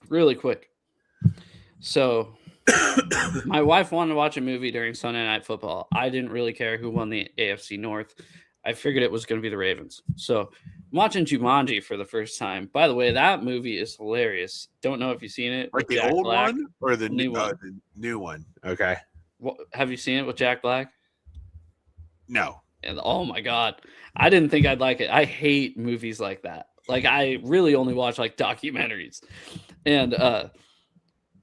really quick. So, my wife wanted to watch a movie during Sunday Night Football. I didn't really care who won the AFC North. I figured it was going to be the Ravens. So, I'm watching Jumanji for the first time. By the way, that movie is hilarious. Don't know if you've seen it. Like the Jack old Black. one or the new one? The new one. Okay. Have you seen it with Jack Black? No. And oh my God, I didn't think I'd like it. I hate movies like that. I really only watch documentaries. And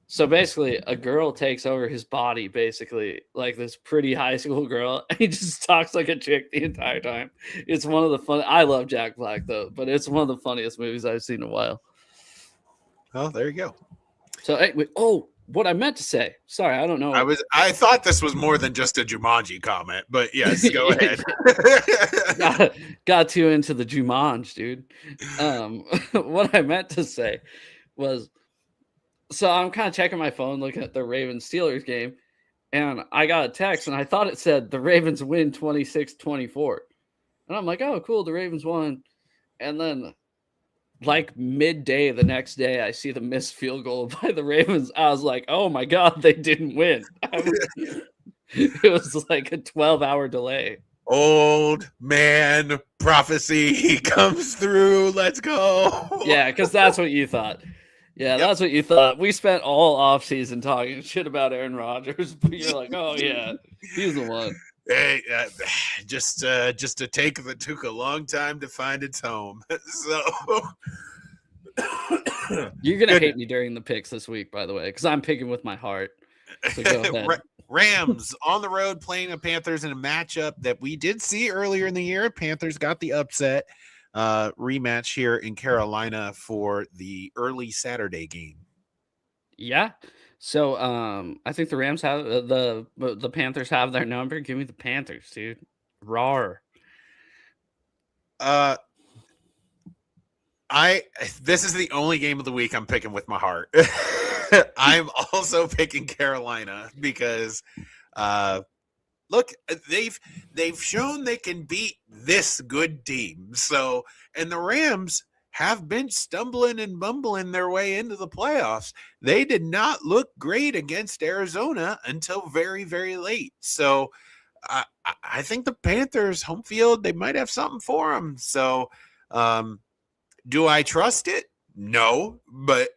so basically a girl takes over his body, basically this pretty high school girl. And he just talks like a chick the entire time. It's one of the fun. I love Jack Black though, but it's one of the funniest movies I've seen in a while. Oh, there you go. So, what I meant to say. Sorry, I don't know. I thought this was more than just a Jumanji comment, but yes, go ahead. got too into the Jumanji, dude. What I meant to say was, so I'm kind of checking my phone, looking at the Ravens Steelers game, and I got a text, and I thought it said the Ravens win 26-24. And I'm like, oh, cool, the Ravens won. And then like midday the next day, I see the missed field goal by the Ravens. I was like, oh my God, they didn't win. It was like a 12-hour delay. Old man prophecy comes through. Let's go. Yeah, because that's what you thought. Yeah, Yep. that's what you thought. We spent all offseason talking shit about Aaron Rodgers, but you're like, oh yeah, he's the one. Hey, just a take that took a long time to find its home. So You're gonna hate me during the picks this week, by the way, because I'm picking with my heart. So go ahead. Rams on the road playing the Panthers in a matchup that we did see earlier in the year. Panthers got the upset rematch here in Carolina for the early Saturday game. Yeah. So I think the Rams have the Panthers have their number. Give me the Panthers, dude. Roar. This is the only game of the week I'm picking with my heart. I'm also picking Carolina because look, they've shown they can beat this good team. So, and the Rams have been stumbling and bumbling their way into the playoffs. They did not look great against Arizona until very, very late. So I think the Panthers home field, they might have something for them. So do I trust it? No, but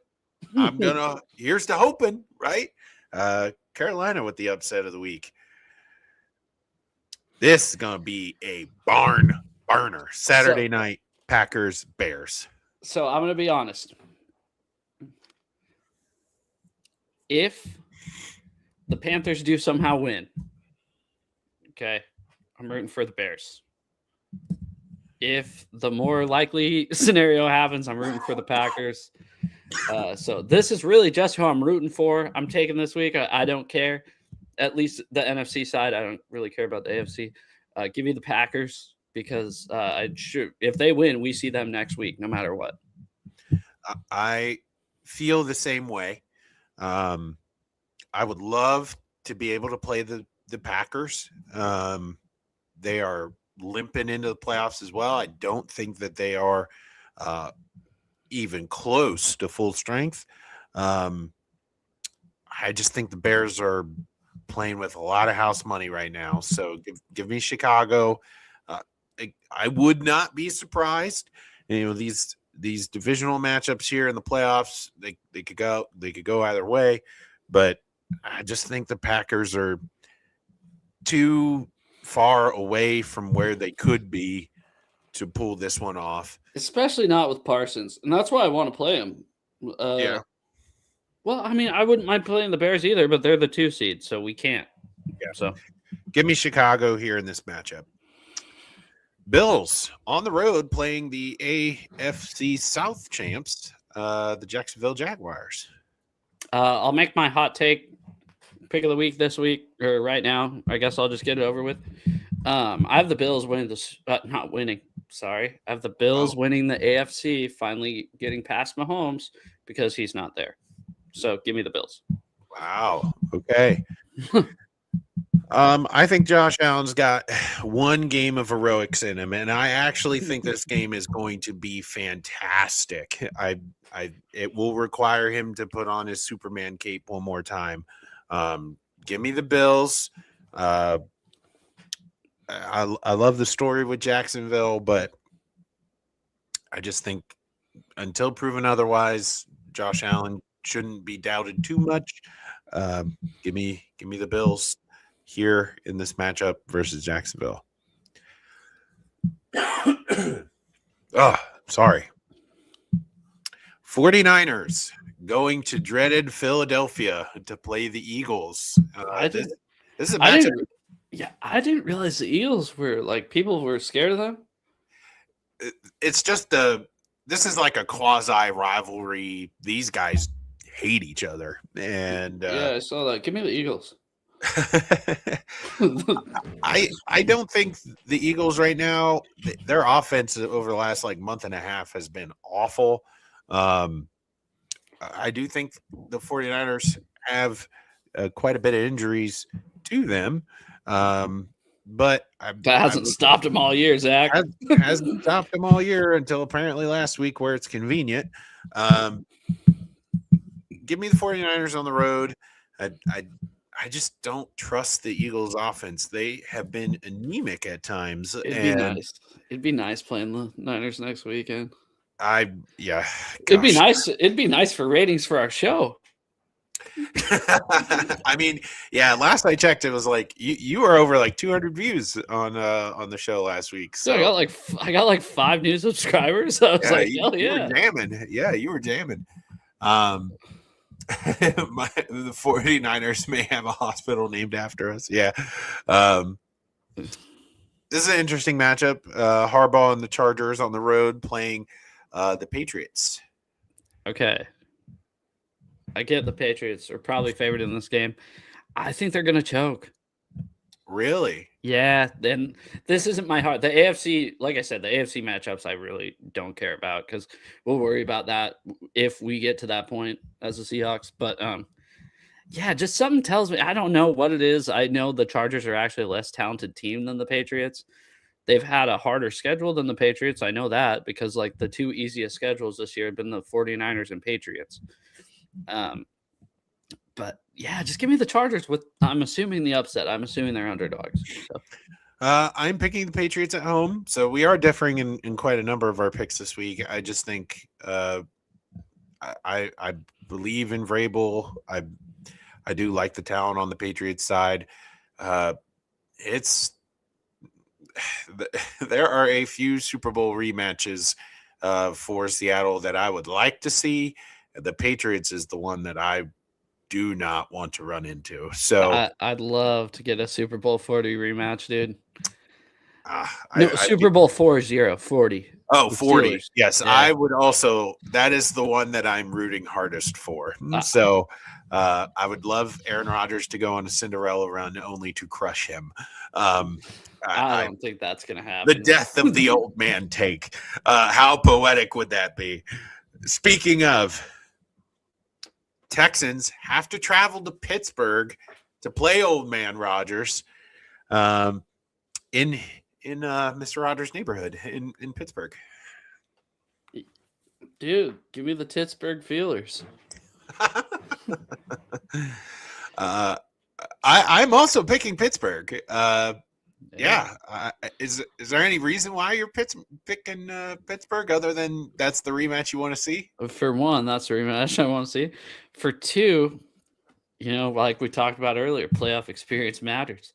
I'm gonna here's to hoping, right? Carolina with the upset of the week. This is gonna be a barn burner. Saturday night, Packers, Bears. So I'm gonna be honest. If the Panthers do somehow win, okay, I'm rooting for the Bears. If the more likely scenario happens, I'm rooting for the Packers. So this is really just who I'm rooting for. I'm taking this week. I don't care. At least the NFC side, I don't really care about the AFC. Give me the Packers because if they win, we see them next week, no matter what. I feel the same way. I would love to be able to play the Packers. They are limping into the playoffs as well. I don't think that they are even close to full strength. I just think the Bears are playing with a lot of house money right now. So give me Chicago. I would not be surprised. You know, these divisional matchups here in the playoffs, they could go either way, but I just think the Packers are too far away from where they could be to pull this one off. Especially not with Parsons. And that's why I want to play him. Yeah. Well, I mean, I wouldn't mind playing the Bears either, but they're the 2 seed, so we can't. Yeah. So give me Chicago here in this matchup. Bills on the road playing the AFC South champs, the Jacksonville Jaguars. I'll make my hot take pick of the week this week or right now. I guess I'll just get it over with. I have the Bills winning this, not winning. Sorry, I have the Bills winning the AFC, finally getting past Mahomes because he's not there. So give me the Bills. Wow. Okay. I think Josh Allen's got one game of heroics in him, and I actually think this game is going to be fantastic. It will require him to put on his Superman cape one more time. Give me the Bills. I love the story with Jacksonville, but I just think until proven otherwise, Josh Allen shouldn't be doubted too much. Give me the Bills here in this matchup versus Jacksonville. Sorry. 49ers going to dreaded Philadelphia to play the Eagles. This is a matchup. I didn't realize the Eagles were people were scared of them. It's just this is like a quasi rivalry. These guys hate each other, and I saw that. Give me the Eagles. I don't think the Eagles right now, their offense over the last month and a half has been awful. I do think the 49ers have quite a bit of injuries to them. but That hasn't stopped him all year, Zach. Hasn't stopped him all year until apparently last week where it's convenient. Give me the 49ers on the road. I just don't trust the Eagles offense. They have been anemic at times. It'd be nice playing the Niners next weekend. It'd be nice. It'd be nice for ratings for our show. I mean, yeah, last I checked, it was like you were over like 200 views on the show last week. So I got like 5 new subscribers. I was like, hell yeah. You were jamming. Yeah, you were jamming. The 49ers may have a hospital named after us. Yeah. This is an interesting matchup. Harbaugh and the Chargers on the road playing the Patriots. Okay. I get the Patriots are probably favored in this game. I think they're going to choke. Really? Yeah. Then this isn't my heart. The AFC, like I said, the AFC matchups I really don't care about because we'll worry about that if we get to that point as the Seahawks. But yeah, just something tells me. I don't know what it is. I know the Chargers are actually a less talented team than the Patriots. They've had a harder schedule than the Patriots. I know that because like the 2 easiest schedules this year have been the 49ers and Patriots. But yeah, just give me the Chargers with, I'm assuming the upset. I'm assuming they're underdogs. So. I'm picking the Patriots at home. So we are differing in quite a number of our picks this week. I just think I believe in Vrabel. I do like the talent on the Patriots side. There are a few Super Bowl rematches for Seattle that I would like to see. The Patriots is the one that I do not want to run into. So I'd love to get a Super Bowl 40 rematch, dude. Super Bowl 40. Oh, 40. Steelers. Yes, yeah. I would also. That is the one that I'm rooting hardest for. So I would love Aaron Rodgers to go on a Cinderella run only to crush him. I don't think that's going to happen. The death of the old man take. How poetic would that be? Speaking of, Texans have to travel to Pittsburgh to play old man Rodgers in Mr. Rodgers' neighborhood in Pittsburgh. Dude, give me the Pittsburgh Feelers. I'm also picking Pittsburgh. Is there any reason why you're picking Pittsburgh other than that's the rematch you want to see? For one, that's the rematch I want to see. For two, like we talked about earlier, playoff experience matters.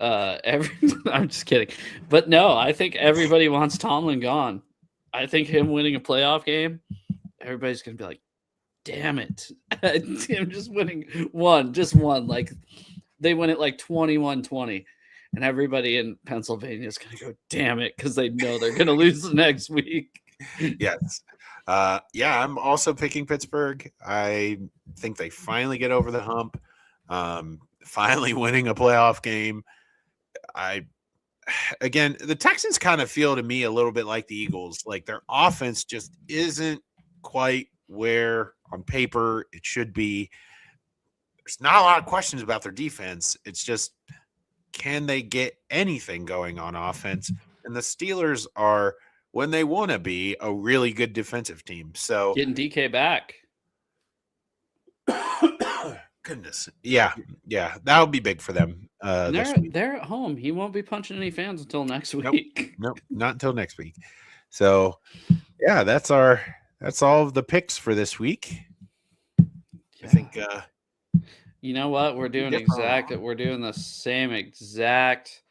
I'm just kidding. But no, I think everybody wants Tomlin gone. I think him winning a playoff game, everybody's going to be like, damn it. Him just winning just one. Like they win it like 21-20. And everybody in Pennsylvania is going to go, damn it, because they know they're going to lose the next week. Yes. I'm also picking Pittsburgh. I think they finally get over the hump, finally winning a playoff game. Again, the Texans kind of feel to me a little bit like the Eagles. Like their offense just isn't quite where on paper it should be. There's not a lot of questions about their defense. It's just, can they get anything going on offense? And the Steelers are, when they want to be, a really good defensive team. So getting DK back. Goodness. Yeah. That'll be big for them. They're at home. He won't be punching any fans until next week. Nope, not until next week. So yeah, that's all of the picks for this week. Yeah. I think you know what? We're doing the same exact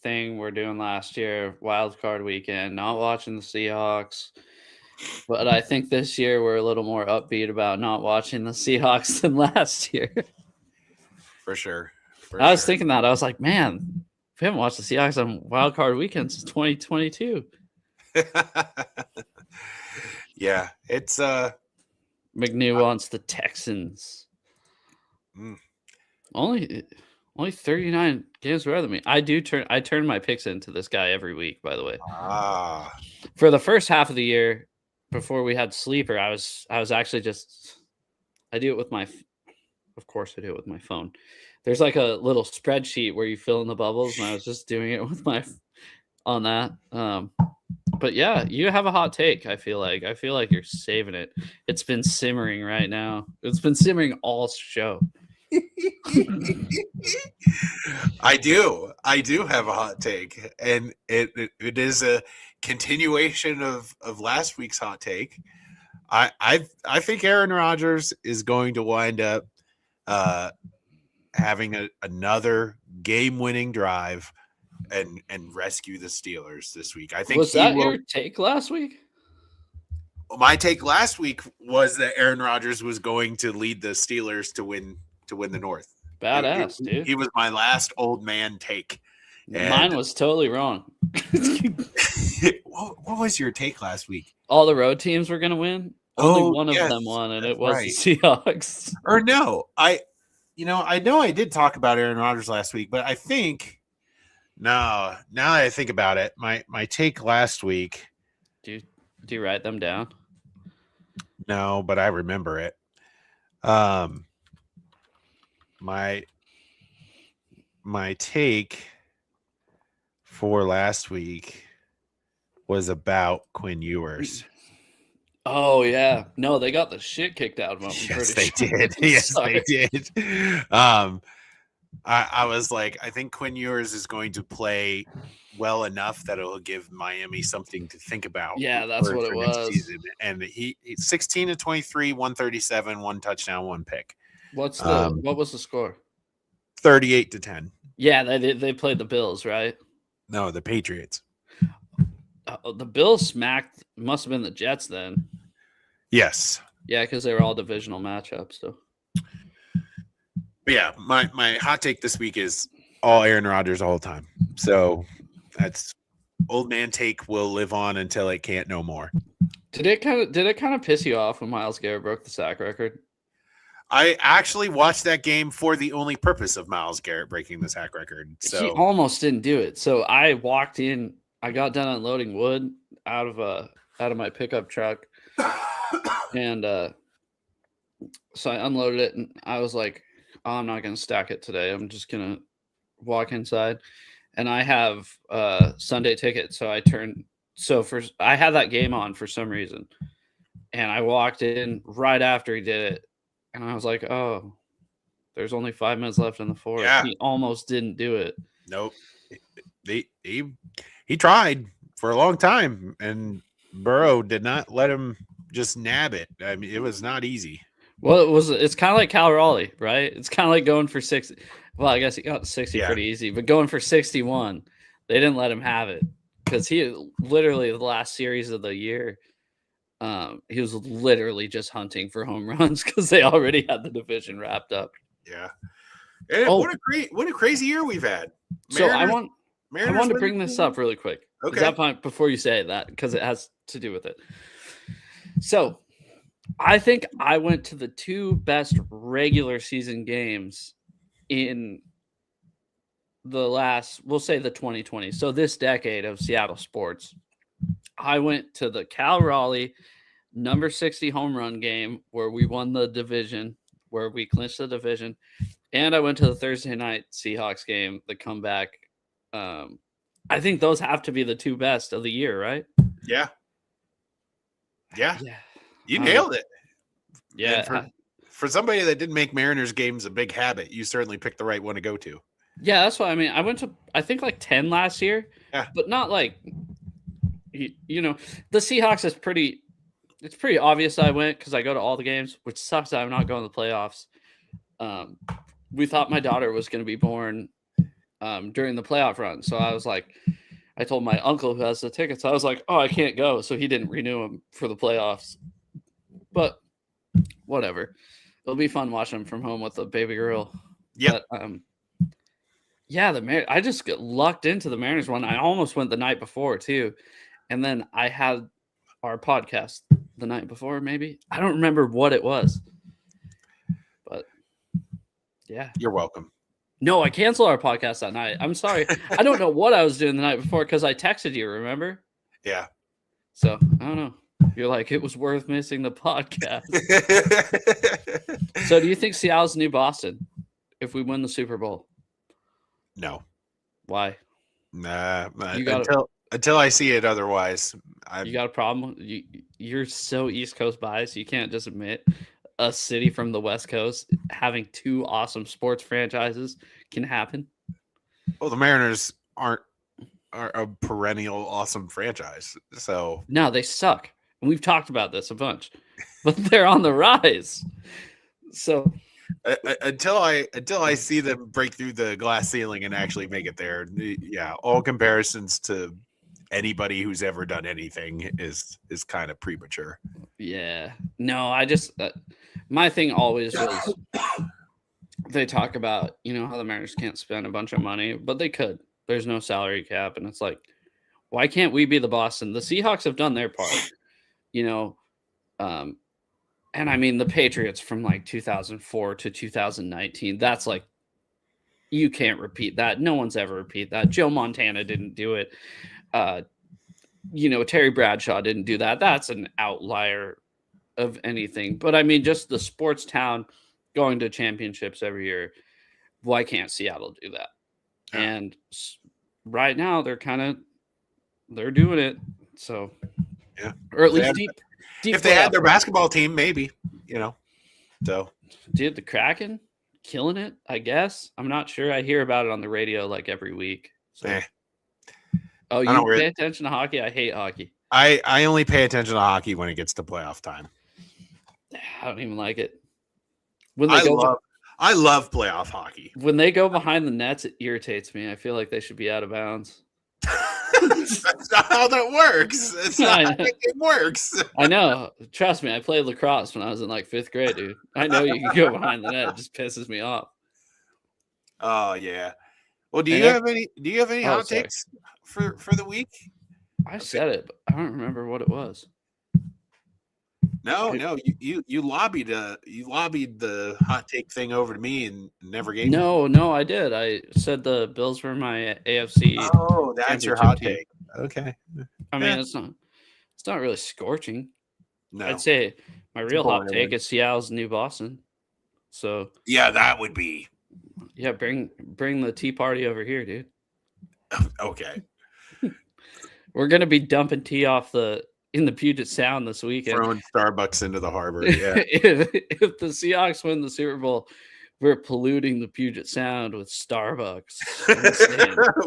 thing we're doing last year, wild card weekend, not watching the Seahawks. But I think this year we're a little more upbeat about not watching the Seahawks than last year. For sure. I was thinking that. I was like, man, we haven't watched the Seahawks on wild card weekend since 2022. Yeah, it's McNew wants the Texans. Only 39 games rather than me. I turn my picks into this guy every week, by the way. For the first half of the year, before we had Sleeper, I was actually just, of course I do it with my phone. there's like a little spreadsheet where you fill in the bubbles, and I was just doing it with on that. But yeah, you have a hot take. I feel like you're saving it. It's been simmering right now. It's been simmering all show. I do have a hot take, and it is a continuation of last week's hot take. I think Aaron Rodgers is going to wind up having another game-winning drive and rescue the Steelers this week. I think your take last week? My take last week was that Aaron Rodgers was going to lead the Steelers to win the North. Badass, dude. He was my last old man take. Mine was totally wrong. What was your take last week? All the road teams were going to win. Only one of them won, and it was the Seahawks. Or no, I know I did talk about Aaron Rodgers last week, but I think now that I think about it, my take last week. Do you write them down? No, but I remember it. My take for last week was about Quinn Ewers. Oh yeah, no, they got the shit kicked out of them. Yes, they did. Yes, they did. I was like, I think Quinn Ewers is going to play well enough that it'll give Miami something to think about. Yeah, that's what it was. Season. And he's 16 to 23, 137, 1 touchdown, 1 pick. What was the score? 38-10. Yeah, they played the Bills, right? No, the Patriots. The Bills must have been the Jets then. Yes. Yeah, because they were all divisional matchups. So. But yeah, my hot take this week is all Aaron Rodgers all the time. So that's old man take will live on until it can't no more. Did it kind of piss you off when Myles Garrett broke the sack record? I actually watched that game for the only purpose of Myles Garrett breaking the sack record. So he almost didn't do it. So I walked in. I got done unloading wood out of my pickup truck, and so I unloaded it, and I was like, "Oh, I'm not going to stack it today. I'm just going to walk inside." And I have Sunday ticket, so I had that game on for some reason, and I walked in right after he did it, and I was like, "Oh, there's only 5 minutes left in the fourth." Yeah. He almost didn't do it. Nope. He tried for a long time, and Burrow did not let him just nab it. I mean, it was not easy. Well, it's kind of like Cal Raleigh, right? It's kind of like going for 60. Well, I guess he got 60 pretty easy, but going for 61, they didn't let him have it because he literally the last series of the year, he was literally just hunting for home runs because they already had the division wrapped up. Yeah. And what a crazy year we've had. So I want to bring this up really quick. Okay. Is that fine before you say that? Because it has to do with it. So I think I went to the 2 best regular season games in the last, we'll say the 2020. So this decade of Seattle sports. I went to the Cal Raleigh number 60 home run game where we won the division, where we clinched the division. And I went to the Thursday night Seahawks game, the comeback. I think those have to be the 2 best of the year, right? Yeah. You nailed it. Yeah. For somebody that didn't make Mariners games a big habit, you certainly picked the right one to go to. Yeah, that's what I mean. I went to, I think, like 10 last year. Yeah. But not like, the Seahawks is pretty, it's pretty obvious I went because I go to all the games, which sucks that I'm not going to the playoffs. We thought my daughter was going to be born during the playoff run. So I was like, I told my uncle who has the tickets, I was like, oh, I can't go. So he didn't renew them for the playoffs. But whatever. It'll be fun watching them from home with a baby girl. Yeah. I just got lucked into the Mariners one. I almost went the night before too. And then I had our podcast the night before, maybe. I don't remember what it was. But yeah. You're welcome. No, I canceled our podcast that night. I'm sorry. I don't know what I was doing the night before because I texted you, remember? Yeah. So, I don't know. You're like, it was worth missing the podcast. So, do you think Seattle's new Boston? if we win the Super Bowl? No. Why? Nah. You got Until I see it otherwise. You got a problem? You're so East Coast biased. You can't just admit a city from the West Coast having two awesome sports franchises can happen. Well, the Mariners are a perennial awesome franchise. So no, they suck. And we've talked about this a bunch, but they're on the rise. So until I see them break through the glass ceiling and actually make it there, yeah, all comparisons to anybody who's ever done anything is kind of premature. Yeah. No, I just my thing always was they talk about, how the Mariners can't spend a bunch of money, but they could. There's no salary cap, and it's like, why can't we be the Boston? The Seahawks have done their part, and I mean the Patriots from like 2004 to 2019. That's like, you can't repeat that. No one's ever repeat that. Joe Montana didn't do it. Terry Bradshaw didn't do that. That's an outlier of anything. But I mean, just the sports town going to championships every year. Why can't Seattle do that? Yeah. And right now they're doing it. So, yeah, or at least deep. If they had their basketball team, maybe, So, dude, the Kraken killing it. I guess I'm not sure. I hear about it on the radio like every week. So. Oh, you pay attention to hockey? I hate hockey. I only pay attention to hockey when it gets to playoff time. I don't even like it. I love playoff hockey. When they go behind the nets, it irritates me. I feel like they should be out of bounds. That's not how that works. It's not how it works. I know. Trust me, I played lacrosse when I was in like 5th grade, dude. I know you can go behind the net. It just pisses me off. Oh yeah. Well, do you have any hot takes for the week? I said it, but I don't remember what it was. No, you lobbied the hot take thing over to me and never gave. No, I did. I said the Bills were my AFC. Oh, that's your hot take. Okay. I mean, it's not really scorching. No, I'd say my real hot take is Seattle's new Boston. So yeah, that would be. Yeah, bring the tea party over here, dude. Okay. We're gonna be dumping tea in the Puget Sound this weekend. Throwing Starbucks into the harbor. Yeah. if the Seahawks win the Super Bowl, we're polluting the Puget Sound with Starbucks.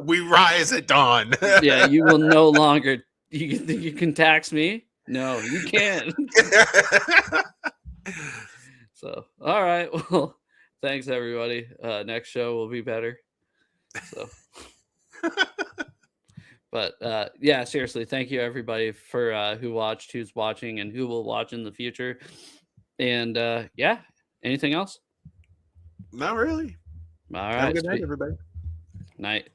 We rise at dawn. Yeah, you will no longer. You can tax me. No, you can't. So, all right. Well, thanks everybody. Next show will be better. So. But yeah, seriously, thank you everybody for who watched, who's watching, and who will watch in the future. And yeah, anything else? Not really. All right. Have a good night, everybody. Night.